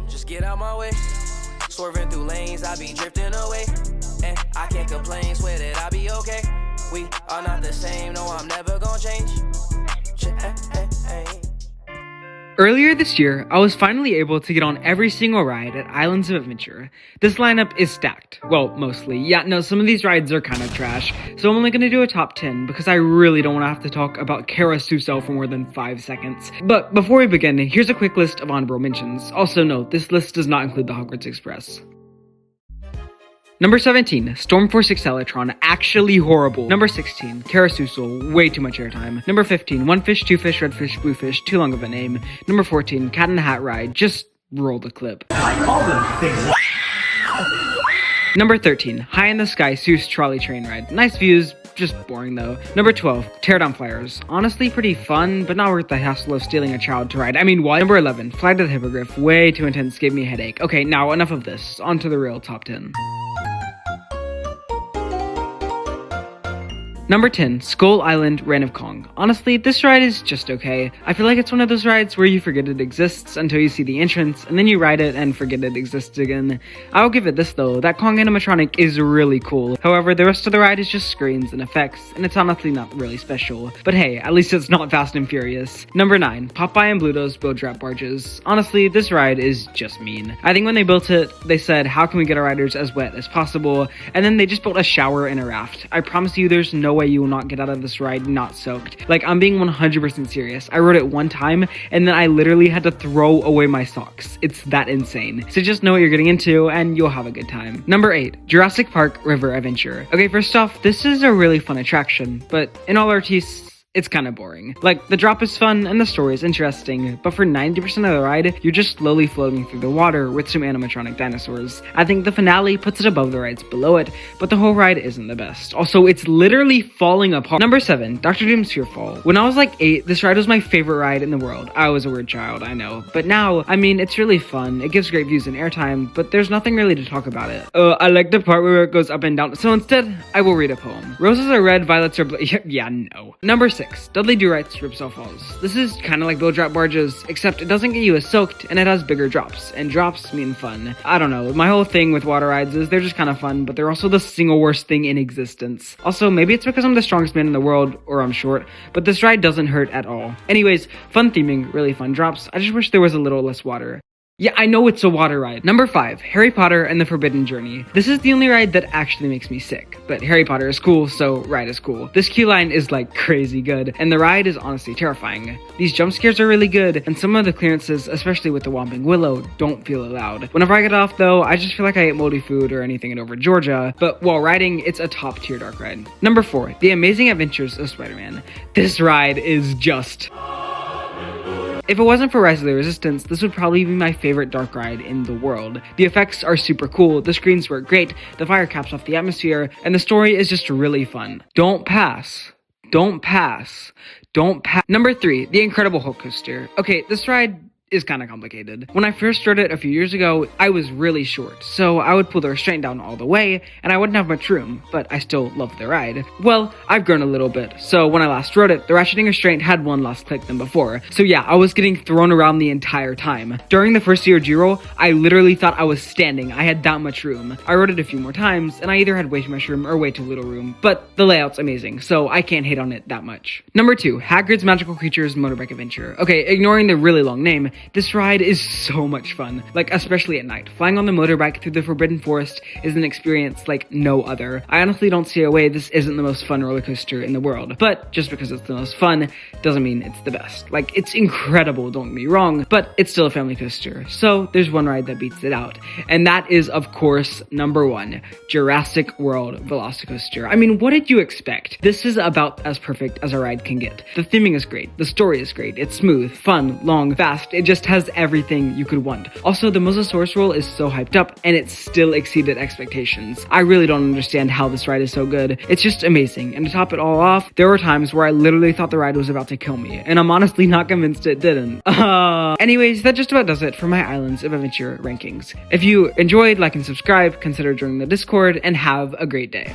just get out my way. Swerving through lanes, I be drifting away. And I can't complain, swear that I be okay. We are not the same, no, I'm never gonna change. Earlier this year, I was finally able to get on every single ride at Islands of Adventure. This lineup is stacked. Well, mostly. Yeah, no, some of these rides are kind of trash, so I'm only going to do a top 10 because I really don't want to have to talk about Carousel for more than 5 seconds. But before we begin, here's a quick list of honorable mentions. Also note, this list does not include the Hogwarts Express. Number 17, Stormforce Acceleratron, actually horrible. Number 16, Carousel, way too much airtime. Number 15, One Fish, Two Fish, Red Fish, Blue Fish, too long of a name. Number 14, Cat in the Hat Ride, just roll the clip. I call them things. Number 13, High in the Sky Seuss Trolley Train Ride. Nice views, just boring though. Number 12, Teardown Flyers. Honestly pretty fun, but not worth the hassle of stealing a child to ride. I mean, what? Number 11, Fly to the Hippogriff. Way too intense, gave me a headache. Okay, now enough of this. On to the real top 10. Number 10, Skull Island Reign of Kong. Honestly, this ride is just okay. I feel like it's one of those rides where you forget it exists until you see the entrance, and then you ride it and forget it exists again. I'll give it this though, that Kong animatronic is really cool. However, the rest of the ride is just screens and effects, and it's honestly not really special. But hey, at least it's not Fast and Furious. Number 9, Popeye and Bluto's Boat Drop Barges. Honestly, this ride is just mean. I think when they built it, they said, how can we get our riders as wet as possible? And then they just built a shower and a raft. I promise you there's no way you will not get out of this ride not soaked. Like, I'm being 100% serious. I rode it one time, and then I literally had to throw away my socks. It's that insane. So just know what you're getting into, and you'll have a good time. Number 8, Jurassic Park River Adventure. Okay, first off, this is a really fun attraction, but in all artists, it's kind of boring. Like, the drop is fun and the story is interesting, but for 90% of the ride, you're just slowly floating through the water with some animatronic dinosaurs. I think the finale puts it above the rides below it, but the whole ride isn't the best. Also, it's literally falling apart. Number 7, Dr. Doom's Fearfall. When I was like 8, this ride was my favorite ride in the world. I was a weird child, I know. But now, I mean, it's really fun. It gives great views and airtime, but there's nothing really to talk about it. I like the part where it goes up and down, so instead, I will read a poem. Roses are red, violets are blue. Yeah, no. Number 6, Dudley Do-Right's Ripsaw Falls. This is kind of like boat drop barges, except it doesn't get you as soaked, and it has bigger drops, and drops mean fun. I don't know, my whole thing with water rides is they're just kind of fun, but they're also the single worst thing in existence. Also, maybe it's because I'm the strongest man in the world, or I'm short, but this ride doesn't hurt at all. Anyways, fun theming, really fun drops. I just wish there was a little less water. Yeah, I know it's a water ride. Number 5, Harry Potter and the Forbidden Journey. This is the only ride that actually makes me sick, but Harry Potter is cool, so ride is cool. This queue line is like crazy good, and the ride is honestly terrifying. These jump scares are really good, and some of the clearances, especially with the Whomping Willow, don't feel allowed. Whenever I get off though, I just feel like I ate moldy food or anything in over Georgia, but while riding, it's a top tier dark ride. Number 4, The Amazing Adventures of Spider-Man. This ride is just... If it wasn't for Rise of the Resistance, this would probably be my favorite dark ride in the world. The effects are super cool, the screens work great, the fire caps off the atmosphere, and the story is just really fun. Don't pass. Don't pass. Don't pass. Number 3, The Incredible Hulk Coaster. Okay, this ride is kind of complicated. When I first rode it a few years ago, I was really short, so I would pull the restraint down all the way, and I wouldn't have much room, but I still loved the ride. Well, I've grown a little bit, so when I last rode it, the ratcheting restraint had one less click than before, so yeah, I was getting thrown around the entire time. During the first year Giro, I literally thought I was standing. I had that much room. I rode it a few more times, and I either had way too much room or way too little room, but the layout's amazing, so I can't hate on it that much. Number 2, Hagrid's Magical Creatures Motorbike Adventure. Okay, ignoring the really long name, this ride is so much fun, like especially at night. Flying on the motorbike through the Forbidden Forest is an experience like no other. I honestly don't see a way this isn't the most fun roller coaster in the world, but just because it's the most fun doesn't mean it's the best. Like, it's incredible, don't get me wrong, but it's still a family coaster, so there's one ride that beats it out, and that is, of course, number 1, Jurassic World Velocicoaster. I mean, what did you expect? This is about as perfect as a ride can get. The theming is great, the story is great, it's smooth, fun, long, fast, it just has everything you could want. Also, the Mosasaurus roll is so hyped up, and it still exceeded expectations. I really don't understand how this ride is so good. It's just amazing, and to top it all off, there were times where I literally thought the ride was about to kill me, and I'm honestly not convinced it didn't. Anyways, that just about does it for my Islands of Adventure rankings. If you enjoyed, like and subscribe, consider joining the Discord, and have a great day.